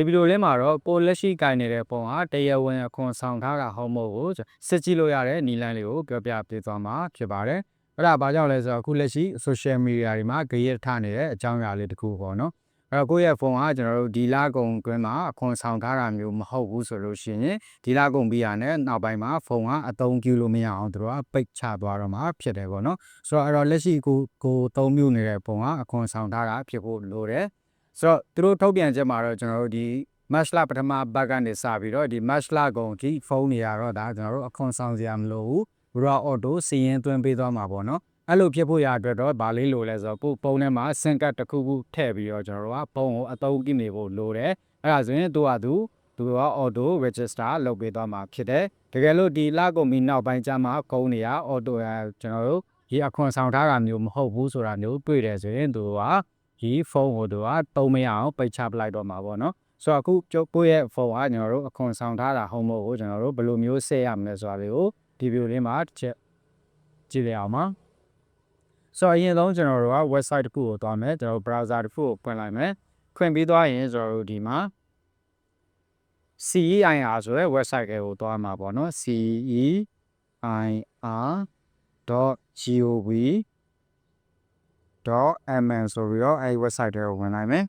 ဒီဗီဒီယိုလေးမှာတော့ကိုလက်ရှိကိုင်နေတဲ့ပုံဟာတရားဝင်အခွန်ဆောင်ထားတာဟုတ်မဟုတ်ကိုစစ်ကြည့်လို့ရတဲ့နည်းလမ်းလေးကိုပြောပြပေးသွားမှာဖြစ်ပါတယ်။အဲ့ဒါဘာကြောင့်လဲဆိုတော့အခုလက်ရှိ social media တွေမှာဂရိထနေတဲ့အကြောင်းအရာလေးတစ်ခုပေါ့နော်။အဲ့တော့ကိုယ့်ရဲ့ဖုန်းကကျွန်တော်တို့ဒီလကုန်တွင်းမှာအခွန်ဆောင်ထားတာမျိုးမဟုတ်ဘူးဆိုလို့ရှိရင်ဒီလကုန်ပြီးရတဲ့နောက်ပိုင်းမှာဖုန်းကအသုံးပြုလို့မရအောင်သူတို့ကပိတ်ချသွားတော့မှာဖြစ်တယ်ပေါ့နော်။ဆိုတော့အဲ့တော့လက်ရှိကိုသုံးပြုနေတဲ့ဖုန်းကအခွန်ဆောင်ထားတာဖြစ်ဖို့လိုတယ်။ဆိုတော့သူတို့ထုတ်ပြန်ချက်မှာတော့ကျွန်တော်တို့ဒီမတ်လပထမပတ်ကနေစပြီးတော့ဒီမတ်လကုန်ဒီဖုန်းတွေကတော့ဒါကျွန်တော်တို့အခွန်ဆောင်စရာမလိုဘူးဘရောအော်တိုစီရင်သွင်းပေးသွားမှာပေါ့နော်အဲ့လိုဖြစ်ဖို့ရအတွက်တော့ဗာလေးလိုလဲဆိုတော့ပုံထဲမှာစင်ကတ်တစ်ခုခုထည့်ပြီးတော့ကျွန်တော်တို့ကဖုန်းကိုအသုံးပြုနေဖို့လိုတယ်အဲ့ဒါဆိုရင်သူကအော်တို register လုပ်ပေးသွားမှာဖြစ်တယ်တကယ်လို့ဒီလကုန်ပြီးနောက်ပိုင်းကျမှကုန်းတွေကအော်တိုကျွန်တော်တို့ဒီအခွန်ဆောင်ထားတာမျိုးမဟုတ်ဘူးဆိုတာမျိုးတွေ့တယ်ဆိုရင်သူကဒီဖုန်းကိုသူကသုံးမရအောင်ပိတ်ချပလိုက်တော့မှာပေါ့နော်ဆိုတော့အခုကိုယ့်ရဲ့ဖုန်းကကျွန်တော်တို့အခွန်ဆောင်ထားတာဟုတ်မဟုတ်ကိုကျွန်တော်တို့ဘယ်လိုမျိုးဆက်ရမလဲဆိုတာလေးကိုဒီဗီဒီယိုလေးမှာတစ်ချက်ကြည့်ရအောင်ပါဆိုတော့အရင်ဆုံးကျွန်တော်တို့က website တစ်ခုကိုသွားမယ်ကျွန်တော်တို့ browser တစ်ခုကိုဖွင့်လိုက်မယ်ဖွင့်ပြီးသွားရင်ကျွန်တော်တို့ဒီမှာ CEIR ဆိုတဲ့ website ကိုသွားမှာပေါ့နော် CEIR.gov.mn ဆိုပြီးတော့အဲဒီ website ကိုဝင်လိုက်မယ်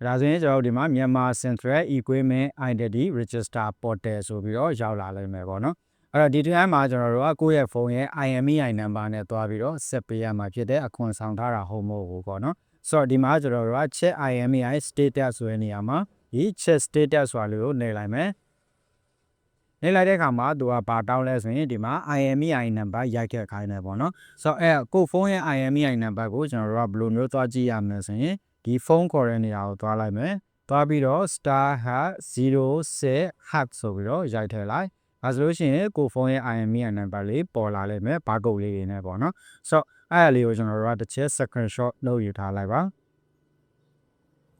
ဒါဆိုရင်ကျွန်တော်ဒီမှာမြန်မာ Central Equipment Identity Register Portal ဆိုပြီးတော့ရောက်လာလိမ့်မယ်ပေါ့နော်အဲ့တော့ဒီတိုင်းမှာကျွန်တော်တို့ကကိုယ့်ရဲ့ဖုန်းရဲ့ IMEI number နဲ့တွားပြီးတော့ဆက်ပေးရမှာဖြစ်တဲ့အခွန်ဆောင်ထားတာဟုတ်မဟုတ်ပေါ့နော်ဆိုတော့ဒီမှာကျွန်တော်တို့က check IMEI status ဆိုတဲ့နေရာမှာဒီ check status ဆိုတာလေးကိုနှိပ်လိုက်မယ်နှိပ်လိုက်တဲ့အခါမှာသူကဘာတောင်းလဲဆိုရင်ဒီမှာ IMEI number ရိုက်ခဲ့ခိုင်းတယ်ပေါ့နော်ဆိုတော့ကိုဖုန်းရဲ့ IMEI number ကိုကျွန်တော်တို့ကဘယ်လိုမျိုးတွားကြည့်ရမလဲဆိုရင်ဒီဖုန်းခေါ်တဲ့နေရာကိုသွားလိုက်မယ်သွားပြီးတော့ *#06# ဆိုပြီးတော့ရိုက်ထည့်လိုက်ဒါဆိုလို့ရှိရင်ကိုဖုန်းရဲ့ IMEI number လေးပေါ်လာလိမ့်မယ်ဘာကုတ်လေးတွေနဲ့ပေါ့နော်ဆိုတော့အဲ့ဒါလေးကိုကျွန်တော်တို့ကတစ်ချက် screenshot လုပ်ယူထားလိုက်ပါ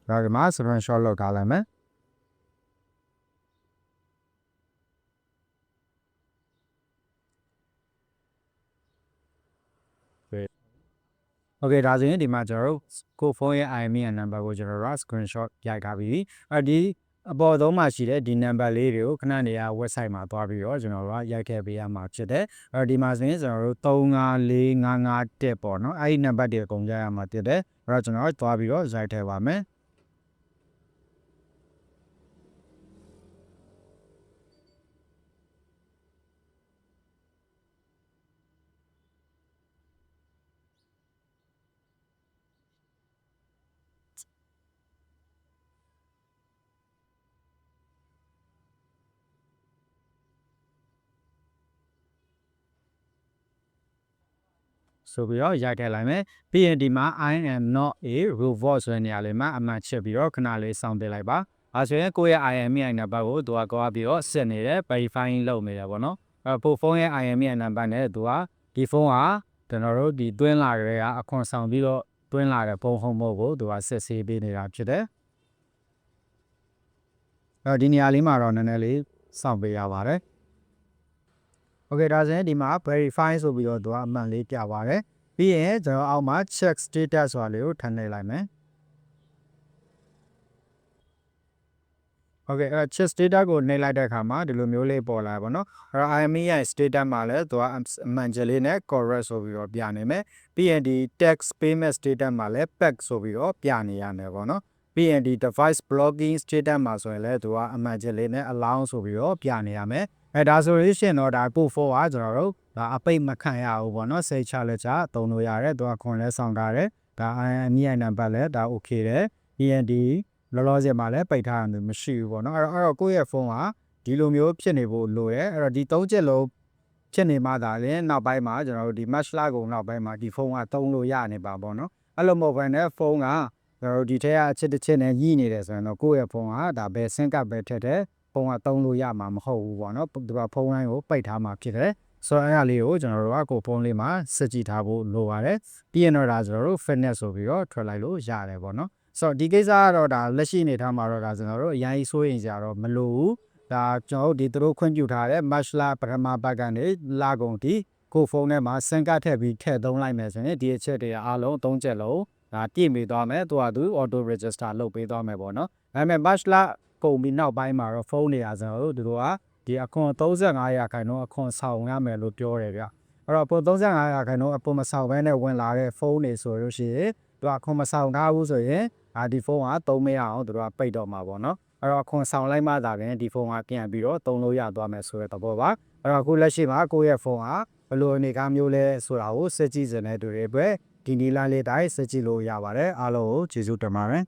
ဒါကမှ screenshot လုပ်ထားလိုက်မယ်โอเคဒါဆိုရင်ဒီမှာကျွန်တော်တို့ကိုဖုန်းရဲ့ IMEI number ကိုကျွန်တော်တို့ screenshot ရိုက်ထားပြီးဒီအပေါ်ဆုံးမှာရှိတဲ့ဒီ number လေးတွေကိုခဏနေရ website မှာသွားပြီးတော့ကျွန်တော်တို့ရိုက်ခဲ့ပေးရမှာဖြစ်တယ်ဒီမှာဆိုရင်ကျွန်တော်တို့354551ပေါ့နော်အဲ့ဒီ number တွေအကုန်ရိုက်ရမှာဖြစ်တယ်အဲ့တော့ကျွန်တော်တို့သွားပြီးတော့ရိုက်ထည့်ပါမယ်ဆိုပြီးတော့ရိုက်ထည့်လိုက်မယ်ပြီးရင်ဒီမှာ I am not a robot ဆိုတဲ့နေရာလေးမှာအမှန်ချက်ပြီးတော့ခဏလေးစောင့်ပေးလိုက်ပါအဲဆိုရင်ကိုယ့်ရဲ့ IMEI number ကိုသူကကောပြီးတော့ဆက်နေတယ် verifying လုပ်နေတယ်ပေါ့နော်ပို့ဖုန်းရဲ့ IMEI number နဲ့သူကဒီဖုန်းကကျွန်တော်တို့ဒီတွင်းလာတွေကအခွန်ဆောင်ပြီးတော့တွင်းလာတဲ့ဖုန်းဟုတ်မဟုတ်ကိုသူကဆက်ဆေးပေးနေတာဖြစ်တယ်ဒီနေရာလေးမှာတော့နည်းနည်းလေးစောင့်ပေးရပါတယ်โอเคဒါဆိုရင်ဒီမှာ verify ဆိုပြီးတော့သူကအမှန်လေးပြပါတယ်ပြီးရင်ကျွန်တော်အောက်မှာ check status ဆိုတာလေးကိုထပ်နှိပ်လိုက်မယ်โอเคcheck status ကိုနှိပ်လိုက်တဲ့အခါမှာဒီလိုမျိုးလေးပေါ်လာပါတော့အဲ့တော့ IMEI status မှာလည်းသူကအမှန်ကျလေးနဲ့ correct ဆိုပြီးတော့ပြနေမယ်ပြီးရင်ဒီ tax payment status မှာလည်း pack ဆိုပြီးတော့ပြနေရမယ်ပေါ့နော်ပြီးရင်ဒီ device blocking status မှာဆိုရင်လည်းသူကအမှန်ကျလေးနဲ့ allow ဆိုပြီးတော့ပြနေရမယ်ဒါဆိုလို့ရှိရင်တော့ဒါပို့ဖို့ကကျွန်တော်တို့ဒါအပိတ်မခံရဘူးပေါ့နော်စိတ်ချလက်ချသုံးလို့ရတယ်သူကခွန်လဲဆောင်ထားတယ်ဒါ IMEI number လဲဒါ okay တယ် END လောလောဆယ်မှာလည်းပိတ်ထားတယ်မရှိဘူးပေါ့နော်အဲ့တော့ကိုယ့်ရဲ့ဖုန်းကဒီလိုမျိုးဖြစ်နေဖို့လိုတယ်အဲ့တော့ဒီ၃ချက်လုံးဖြစ်နေမှသာလေနောက်ပိုင်းမှာကျွန်တော်တို့ဒီ match လကုန်နောက်ပိုင်းမှာဒီဖုန်းကသုံးလို့ရနေပါပေါ့နော်အဲ့လိုမဟုတ်ဘဲနဲ့ဖုန်းကကျွန်တော်တို့ဒီထဲကအချစ်တစ်ချက်နဲ့ညှိနေတယ်ဆိုရင်တော့ကိုယ့်ရဲ့ဖုန်းကဒါပဲစင်ကပ်ပဲထက်တဲ့ဖုန်းကသုံးလို့ရမှာမဟုတ်ဘူးပေါ့နော်ဒီမှာဖုန်းတိုင်းကိုပိတ်ထားမှာဖြစ်တယ်ဆိုတော့အဲ့ဒါလေးကိုကျွန်တော်တို့ကကိုဖုန်းလေးမှာစကြည့်ထားဖို့လိုပါတယ်ပြီးရင်တော့ဒါကျွန်တော်တို့ fitness ဆိုပြီးတော့ထွက်လိုက်လို့ရတယ်ပေါ့နော်ဆိုတော့ဒီကိစ္စကတော့ဒါလက်ရှိနေထားမှာတော့ဒါကျွန်တော်တို့အရင်စိုးရင်ကြတော့မလိုဘူးဒါကျွန်တော်တို့ဒီသူတို့ခွင့်ပြုထားတဲ့ match လပထမပတ်ကနေလကုန်ဒီ ကိုဖုန်းထဲမှာစင်ကတ်ထည့်ပြီးထည့်သုံးလိုက်မယ်ဆိုရင်ဒီအချက်တွေအားလုံး3ချက်လုံးဒါပြည့်မိသွားမယ်သူကသူ auto register လုပ်ပေးသွားမယ်ပေါ့နော်ဒါပေမဲ့ batch လကုန်ပြီးနောက်ပိုင်းမှာတော့ဖုန်းတွေအားစတော့သူတို့ကဒီအခွန်35ရာခိုင်နှုန်းအခွန်ဆောင်ရမယ်လို့ပြောတယ်ဗျအဲ့တော့အခွန်35ရာခိုင်နှုန်းအခွန်မဆောင်ဘဲနဲ့ဝင်လာတဲ့ဖုန်းတွေဆိုလို့ရှိရင်သူကအခွန်မဆောင်ထားဘူးဆိုရင်ဒီဖုန်းကသုံးမရအောင်သူတို့ကပိတ်တော့မှာပေါ့နော်အဲ့တော့အခွန်ဆောင်လိုက်မှသာပြင်ဒီဖုန်းကပြန်ပြီးတော့သုံးလို့ရသွားမယ်ဆိုတဲ့သဘောပါအဲ့တော့အခုလက်ရှိမှာကိုယ့်ရဲ့ဖုန်းကဘယ်လိုအနေအထားမျိုးလဲဆိုတာကိုစစ်ကြည့်စတဲ့သူတွေအတွက်ဒီနီလန်းလေးတိုင်းစစ်ကြည့်လို့ရပါတယ်အားလုံးကိုကျေးဇူးတင်ပါတယ်